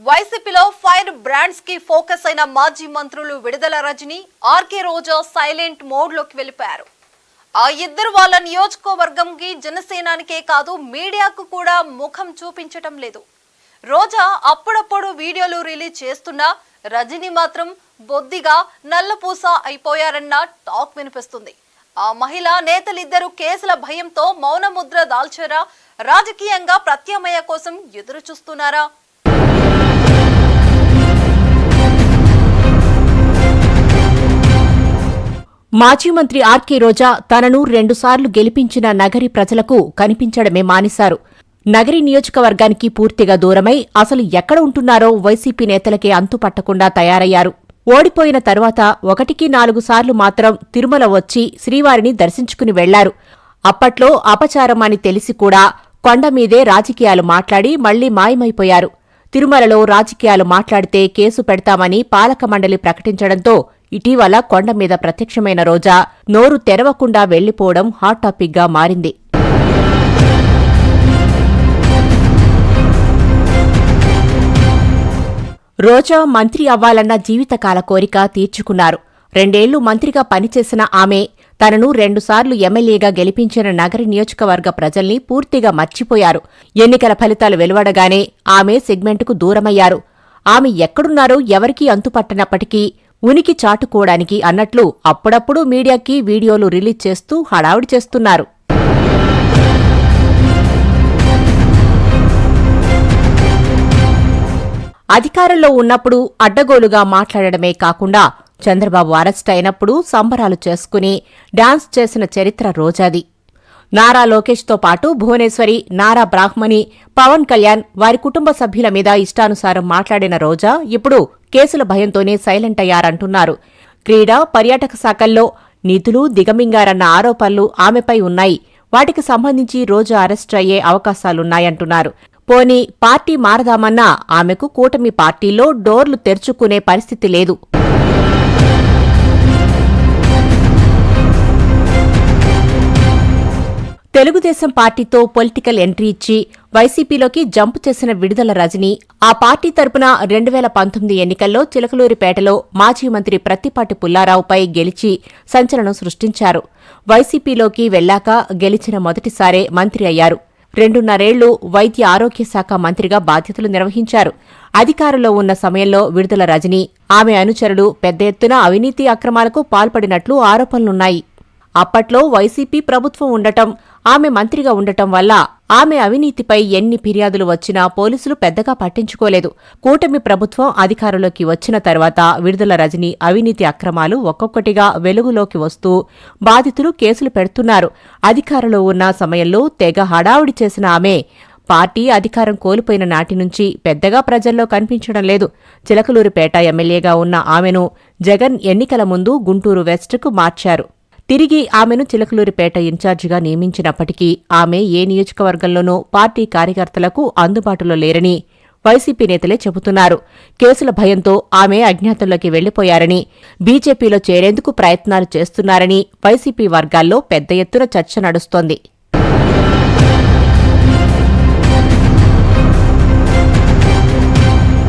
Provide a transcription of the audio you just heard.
వైసీపీలో fire brands కి focus అయిన మాజీ మంత్రులు విడుదల రజని, ఆర్కే రోజా సైలెంట్ మోడ్ లోకి వెళ్లిపోయారు. ఆ ఇద్దరు వాళ్ళ నియోజకవర్గంకి జనసేనానికే కాదు మీడియాకు కూడా ముఖం చూపించటం లేదు. రోజా అప్పుడప్పుడు వీడియోలు రిలీజ్ చేస్తున్నా రజని మాత్రం బొద్దిగా నల్లపూస అయిపోయారన్న టాక్ వినిపిస్తుంది. ఆ మహిళా నేతలిద్దరూ కేసుల భయంతో మౌన ముద్ర దాల్చారా, రాజకీయంగా ప్రత్యామ్నాయ కోసం ఎదురు చూస్తున్నారా? మాజీ మంత్రి ఆర్కే రోజా తనను 2 సార్లు గెలిపించిన నగరి ప్రజలకు కనిపించడమే మానేశారు. నగరి నియోజకవర్గానికి పూర్తిగా దూరమై అసలు ఎక్కడ ఉంటున్నారో వైసీపీ నేతలకే అంతుపట్టకుండా తయారయ్యారు. ఓడిపోయిన తరువాత 1కి 4 సార్లు మాత్రం తిరుమల వచ్చి శ్రీవారిని దర్శించుకుని వెళ్లారు. అప్పట్లో అపచారం అని తెలిసి కూడా కొండమీదే రాజకీయాలు మాట్లాడి మళ్లీ మాయమైపోయారు. తిరుమలలో రాజకీయాలు మాట్లాడితే కేసు పెడతామని పాలక మండలి ప్రకటించడంతో ఇటీవల కొండ మీద ప్రత్యక్షమైన రోజా నోరు తెరవకుండా వెళ్లిపోవడం హాట్ టాపిక్ గా మారింది. రోజా మంత్రి అవ్వాలన్న జీవితకాల కోరిక తీర్చుకున్నారు. 2 ఏళ్లు మంత్రిగా పనిచేసిన ఆమె తనను 2 సార్లు ఎమ్మెల్యేగా గెలిపించిన నగరి నియోజకవర్గ ప్రజల్ని పూర్తిగా మర్చిపోయారు. ఎన్నికల ఫలితాలు వెలువడగానే ఆమె సెగ్మెంటుకు దూరమయ్యారు. ఆమె ఎక్కడున్నారో ఎవరికీ అంతుపట్టనప్పటికీ ఉనికి చాటుకోవడానికి అన్నట్లు అప్పుడప్పుడు మీడియాకి వీడియోలు రిలీజ్ చేస్తూ హడావుడి చేస్తున్నారు. అధికారంలో ఉన్నప్పుడు అడ్డగోలుగా మాట్లాడడమే కాకుండా చంద్రబాబు అరెస్ట్ అయినప్పుడు సంబరాలు చేసుకుని డాన్స్ చేసిన చరిత్ర రోజాది. నారా లోకేష్తో పాటు భువనేశ్వరి, నారా బ్రాహ్మణి, పవన్ కళ్యాణ్ వారి కుటుంబ సభ్యుల మీద ఇష్టానుసారం మాట్లాడిన రోజా ఇప్పుడు కేసుల భయంతోనే సైలెంట్ అయ్యారంటున్నారు. క్రీడా, పర్యాటక శాఖల్లో నిధులు దిగమింగారన్న ఆరోపణలు ఆమెపై ఉన్నాయి. వాటికి సంబంధించి రోజా అరెస్ట్ అయ్యే అవకాశాలున్నాయంటున్నారు. పోనీ పార్టీ మారదామన్నా ఆమెకు కూటమి పార్టీలో డోర్లు తెరుచుకునే పరిస్థితి లేదు. తెలుగుదేశం పార్టీతో పొలిటికల్ ఎంట్రీ ఇచ్చి వైసీపీలోకి జంప్ చేసిన విడుదల రజని ఆ పార్టీ తరపున 2019 ఎన్నికల్లో చిలకలూరిపేటలో మాజీ మంత్రి ప్రత్తిపాటి పుల్లారావుపై గెలిచి సంచలనం సృష్టించారు. వైసీపీలోకి వెళ్లాక గెలిచిన మొదటిసారే మంత్రి అయ్యారు. 2.5 ఏళ్లు వైద్య ఆరోగ్య శాఖ మంత్రిగా బాధ్యతలు నిర్వహించారు. అధికారంలో ఉన్న సమయంలో విడుదల రజని, ఆమె అనుచరులు పెద్ద ఎత్తున అవినీతి అక్రమాలకు పాల్పడినట్లు ఆరోపణలున్నాయి. అప్పట్లో వైసీపీ ప్రభుత్వం ఉండటం, ఆమె మంత్రిగా ఉండటం వల్ల ఆమె అవినీతిపై ఎన్ని ఫిర్యాదులు వచ్చినా పోలీసులు పెద్దగా పట్టించుకోలేదు. కూటమి ప్రభుత్వం అధికారంలోకి వచ్చిన తర్వాత విడుదల రజని అవినీతి అక్రమాలు ఒక్కొక్కటిగా వెలుగులోకి వస్తూ బాధితులు కేసులు పెడుతున్నారు. అధికారంలో ఉన్న సమయంలో తెగ హడావుడి చేసిన ఆమె పార్టీ అధికారం కోల్పోయిన నాటి నుంచి పెద్దగా ప్రజల్లో కనిపించడం లేదు. చిలకలూరిపేట ఎమ్మెల్యేగా ఉన్న ఆమెను జగన్ ఎన్నికల ముందు గుంటూరు వెస్ట్కు మార్చారు. తిరిగి ఆమెను చిలకలూరిపేట ఇన్ఛార్జిగా నియమించినప్పటికీ ఆమె ఏ నియోజకవర్గంలోనూ పార్టీ కార్యకర్తలకు అందుబాటులో లేరని వైసీపీ నేతలే చెబుతున్నారు. కేసుల భయంతో ఆమె అజ్ఞాతంలోకి వెళ్లిపోయారని, బీజేపీలో చేరేందుకు ప్రయత్నాలు చేస్తున్నారని వైసీపీ వర్గాల్లో పెద్ద ఎత్తున చర్చ నడుస్తోంది.